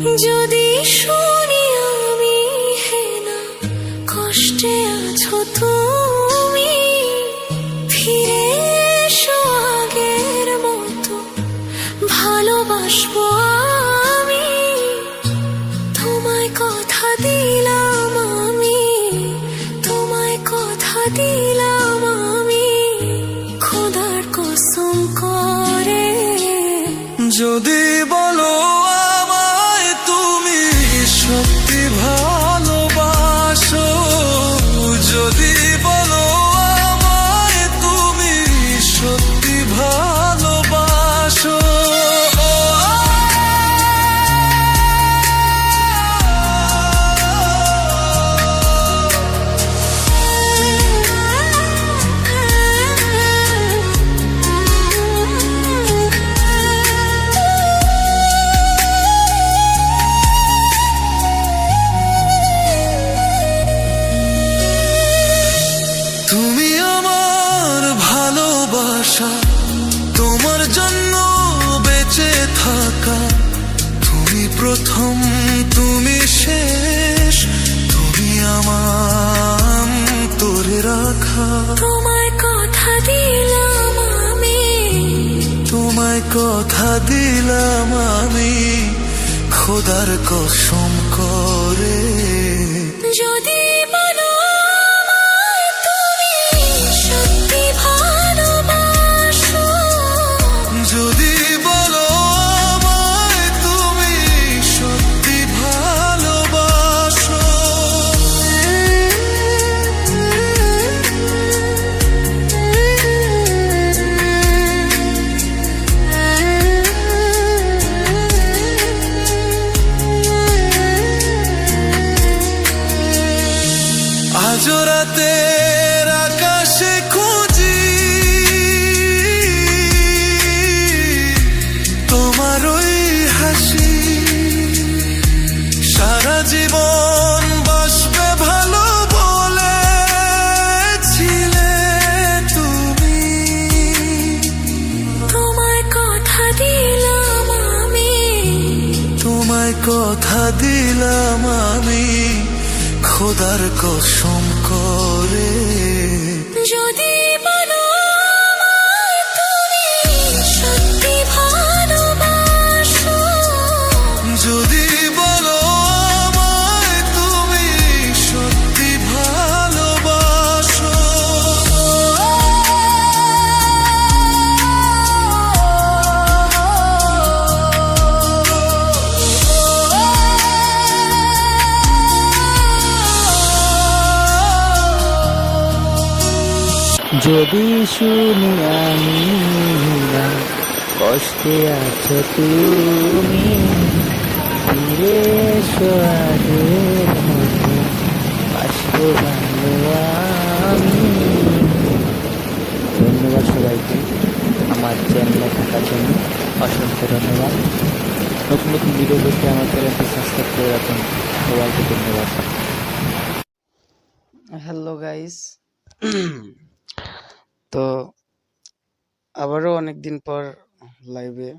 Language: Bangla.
যদি শুনি আমি হেনা কষ্টে আছো তুমি, ফিরে এসো আগের মতো ভালোবাসবো আমি। তোমায় কথা দিলাম আমি, তোমায় কথা দিলাম আমি, খোদার কসম করে। যদি বলো আমায় তুমি সত্যি ভালোবাসো, যদি বলো আমায় তুমি সত্যি ভালোবাসো, তুমি আমার ভালোবাসা, তোমার জন্য বেঁচে থাকা, তুমি প্রথম তুমি শেষ, তুমি আমার তোরে রাখা। তোমায় কথা দিলাম আমি, তোমায় কথা দিলাম আমি, খোদার কসম করে। যদি বলো আমায় তুমি সত্যি ভালোবাসো, যদি বলো আমায় তুমি সত্যি ভালোবাসো, আজ রাতের আকাশে খুঁজি তোমার ওই হাসি, সারা জীবন বাসবে ভালো বলেছিলে তুমি। তোমায় কথা দিলাম আমি, তোমায় কথা দিলাম আমি, খোদার কসম করে। যদি বলো আমায় তুমি সত্যি ভালোবাসো, যদি বলো আমায় তুমি সত্যি ভালোবাসো, যদি শুনি আমি না কষ্টে আছো তুমি, ফিরে এসো আগের মতো বাসবো ভালো আমি। ধন্যবাদ সবাইকে আমার চ্যানেলে থাকার জন্য, অসংখ্য ধন্যবাদ। নতুন নতুন ভিডিও দেখতে আমার চ্যানেলটি সাবস্ক্রাইব করে রাখুন। সবাইকে ধন্যবাদ। হ্যালো গাইস, তো আবারও অনেকদিন পর লাইভে